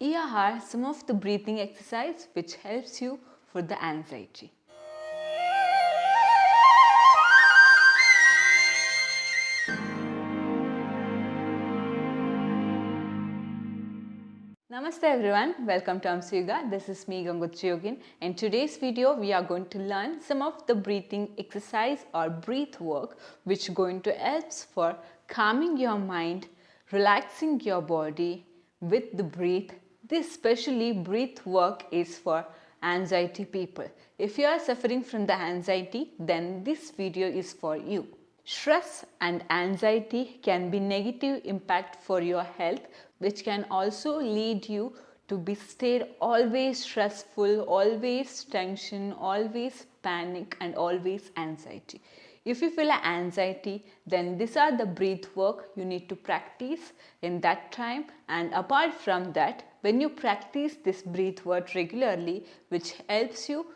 Here are some of the breathing exercise which helps you for the anxiety. Namaste everyone, welcome to Yoga. This is me Yogin. In today's video we are going to learn some of the breathing exercise or breath work which going to help for calming your mind, relaxing your body with the breath. This especially breath work is for anxiety people. If you are suffering from the anxiety, then this video is for you. Stress and anxiety can be negative impact for your health, which can also lead you to be stayed always stressful, always tension, always panic and always anxiety. If you feel anxiety, then these are the breath work you need to practice in that time. And apart from that, when you practice this breath work regularly, which helps you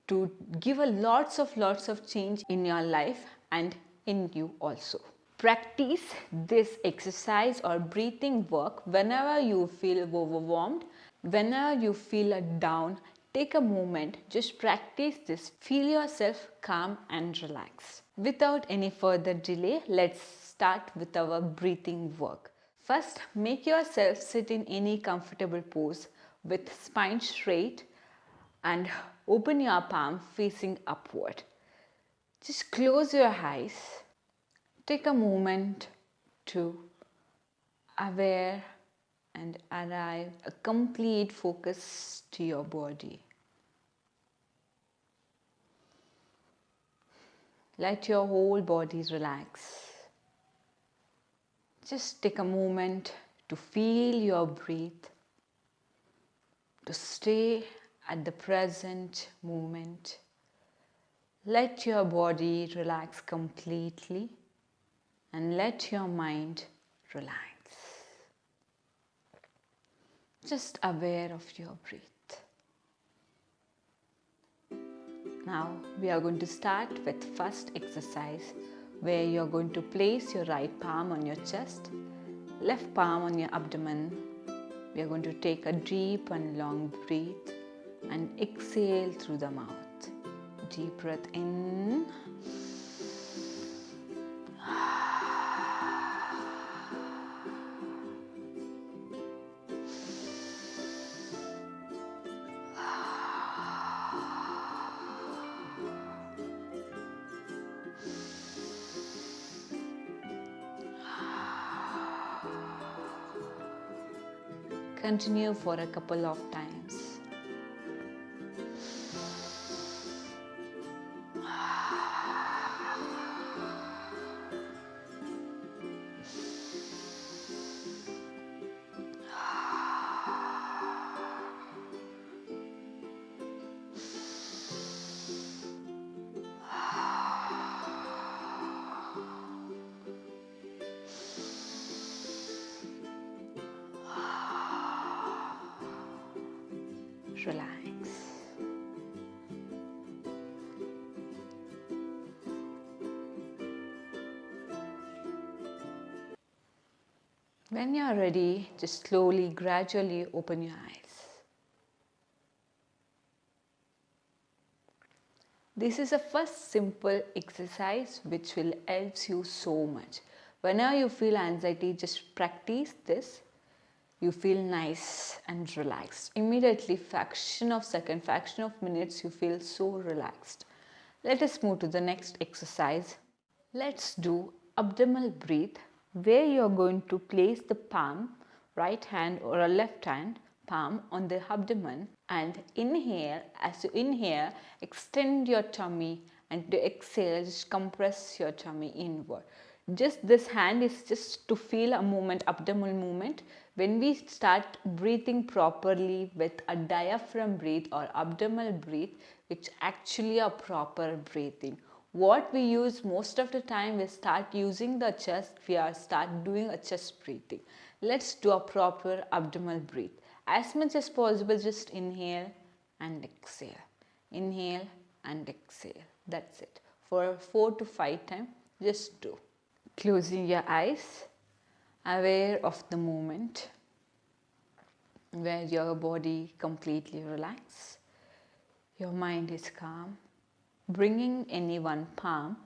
to give a lots of change in your life and in you also. Practice this exercise or breathing work whenever you feel overwhelmed, whenever you feel down. Take a moment, just practice this. Feel yourself calm and relaxed. Without any further delay, let's start with our breathing work. First, make yourself sit in any comfortable pose with spine straight and open your palm facing upward. Just close your eyes. Take a moment to aware and arrive a complete focus to your body. Let your whole body relax. Just take a moment to feel your breath, to stay at the present moment. Let your body relax completely and let your mind relax. Just aware of your breath. Now we are going to start with first exercise where you are going to place your right palm on your chest, left palm on your abdomen. We are going to take a deep and long breath and exhale through the mouth. Deep breath in. Continue for a couple of times. Relax. When you are ready, just slowly, gradually open your eyes. This is a first simple exercise which will help you so much. Whenever you feel anxiety, just practice this. You feel nice and relaxed. Immediately, fraction of minutes, you feel so relaxed. Let us move to the next exercise. Let's do abdominal breath, where you are going to place the palm, right hand or a left hand palm on the abdomen and inhale. As you inhale, extend your tummy and to exhale, just compress your tummy inward. Just this hand is just to feel a movement, abdominal movement. When we start breathing properly with a diaphragm breath or abdominal breath, it's actually a proper breathing. What we use most of the time, we start using the chest, start doing a chest breathing. Let's do a proper abdominal breath. As much as possible, just inhale and exhale. Inhale and exhale. That's it. For 4 to 5 times, just do. Closing your eyes, aware of the moment. where your body completely relaxes, your mind is calm, bringing any one palm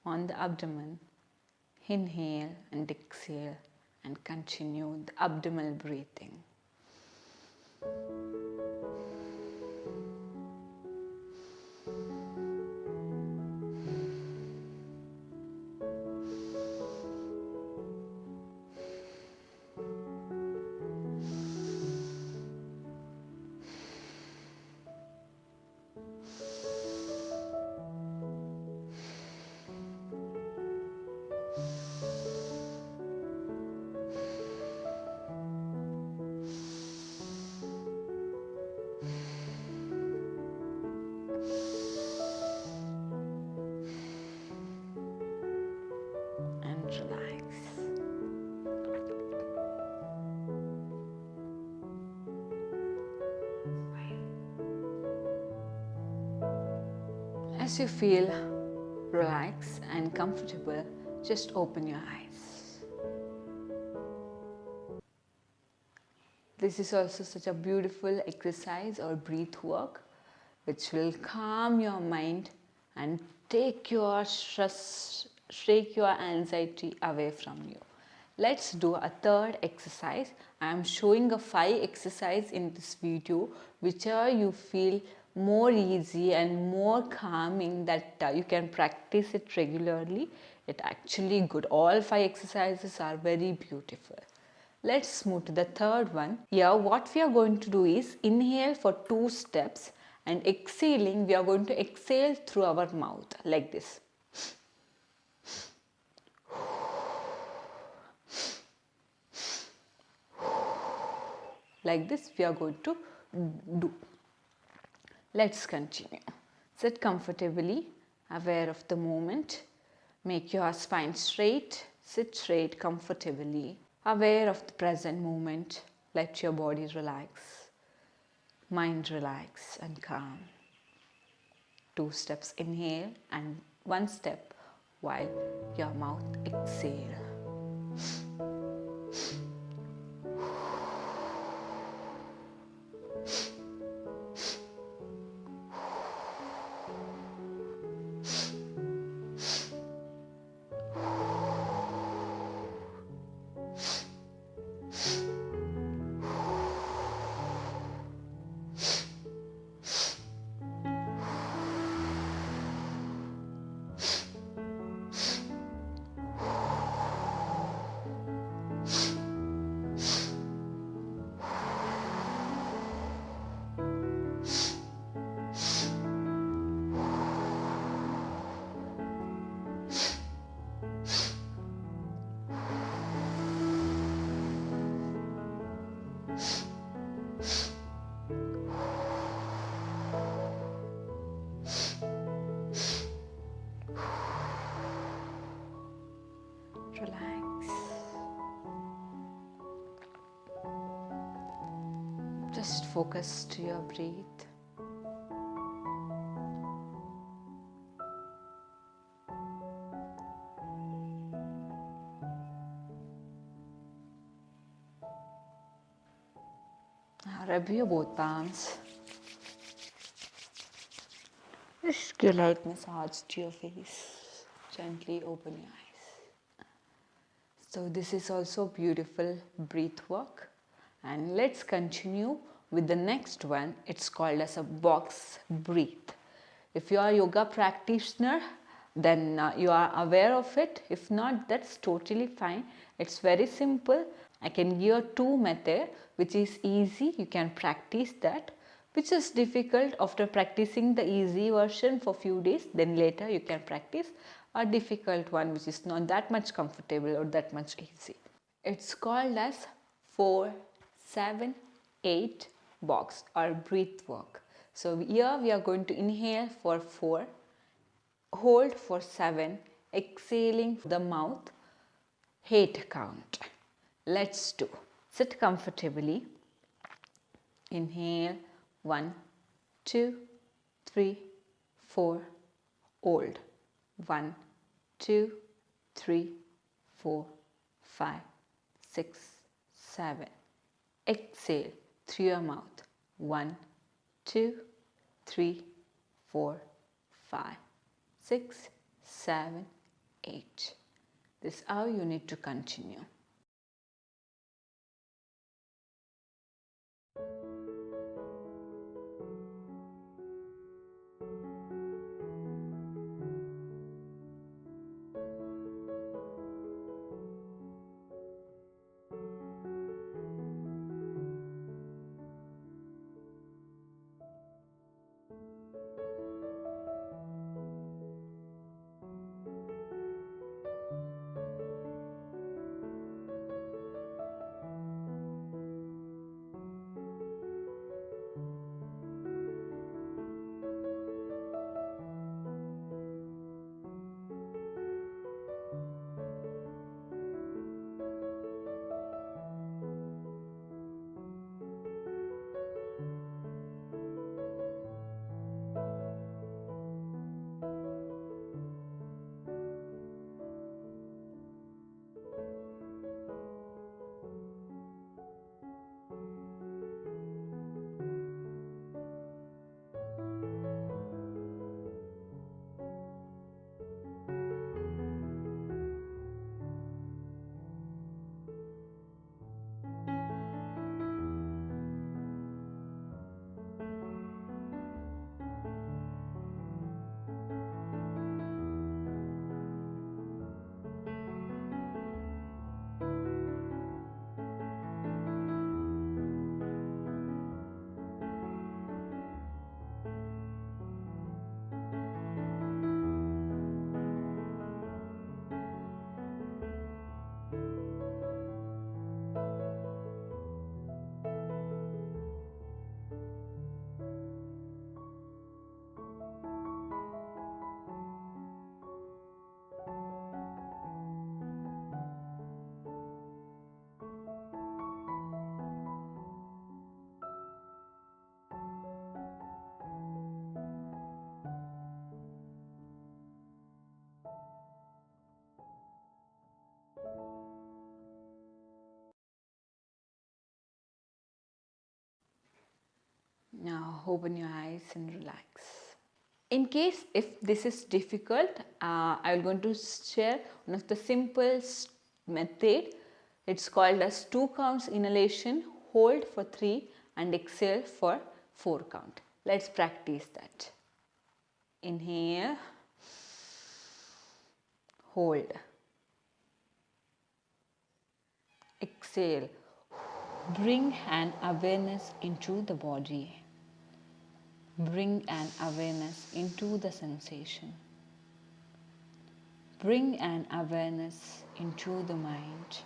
on the abdomen. Inhale and exhale and continue the abdominal breathing. Relax. As you feel relaxed and comfortable, just open your eyes. This is also such a beautiful exercise or breath work which will calm your mind and take your stress, shake your anxiety away from you. Let's do a third exercise. I am showing a 5 exercise in this video, whichever you feel more easy and more calming, that you can practice it regularly. It's actually good. All 5 exercises are very beautiful. Let's move to the third one. Here what we are going to do is inhale for 2 steps and exhaling, we are going to exhale through our mouth like this. Like this we are going to do. Let's continue. Sit comfortably, aware of the moment. Make your spine straight. Sit straight comfortably, aware of the present moment. Let your body relax, mind relax and calm. 2 steps inhale and 1 step while your mouth exhale. Relax. Just focus to your breath. Now rub your both palms. Just give a light massage to your face. Gently open your eyes. So this is also beautiful breath work, and let's continue with the next one. It's called as a box breath. If you are a yoga practitioner, then you are aware of it. If not, that's totally fine. It's very simple. I can give 2 methods, which is easy. You can practice that. Which is difficult, after practicing the easy version for few days, then later you can practice a difficult one which is not that much comfortable or that much easy. It's called as 4-7-8 box or breath work. So here we are going to inhale for 4, hold for 7, exhaling the mouth, 8 count. Let's do. Sit comfortably. Inhale 1, 2, 3, 4, hold 1, 2, 3, 4, 5, 6, 7. Exhale through your mouth. 1, 2, 3, 4, 5, 6, 7, 8. This is how you need to continue. Now open your eyes and relax. In case if this is difficult, I am going to share one of the simple method. It's called as 2 counts inhalation, hold for 3 and exhale for 4 count. Let's practice that. Inhale, hold, exhale. Bring an awareness into the body. Bring an awareness into the sensation. Bring an awareness into the mind.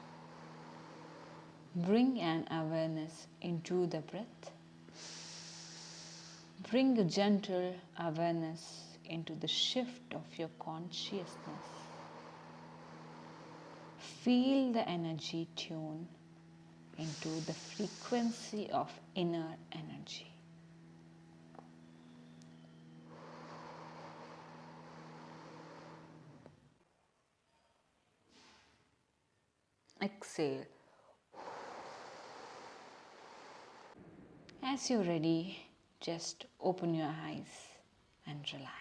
Bring an awareness into the breath. Bring a gentle awareness into the shift of your consciousness. Feel the energy tune into the frequency of inner energy. Exhale. As you're ready, just open your eyes and relax.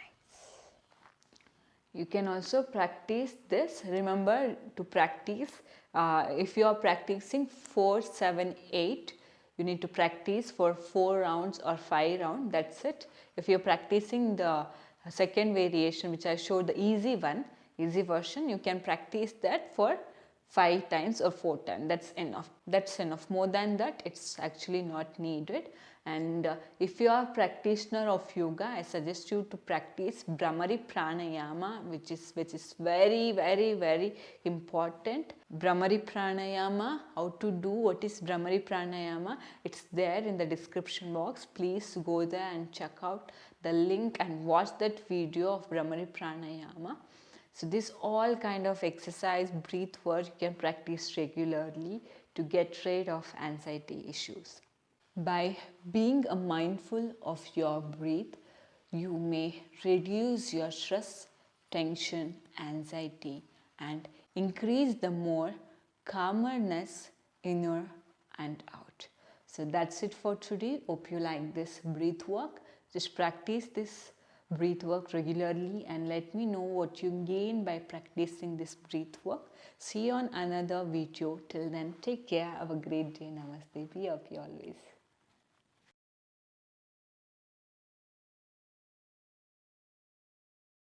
You can also practice this. Remember to practice. If you are practicing 4, 7, 8, you need to practice for 4 rounds or 5 rounds. That's it. If you're practicing the second variation, which I showed, the easy version, you can practice that for 5 times or 4 times. That's enough. That's enough. More than that, it's actually not needed. And if you are a practitioner of yoga, I suggest you to practice Brahmari pranayama, which is very, very, very important. Brahmari pranayama, how to do, what is Brahmari pranayama? It's there in the description box. Please go there and check out the link and watch that video of Brahmari pranayama. So this all kind of exercise, breath work, you can practice regularly to get rid of anxiety issues. By being mindful of your breath, you may reduce your stress, tension, anxiety, and increase the more calmness inner and out. So So that's it for today. Hope you like this breath work. Just practice this breath work regularly and let me know what you gain by practicing this breath work. See you on another video. Till then, take care. Have a great day. Namaste. Be happy always.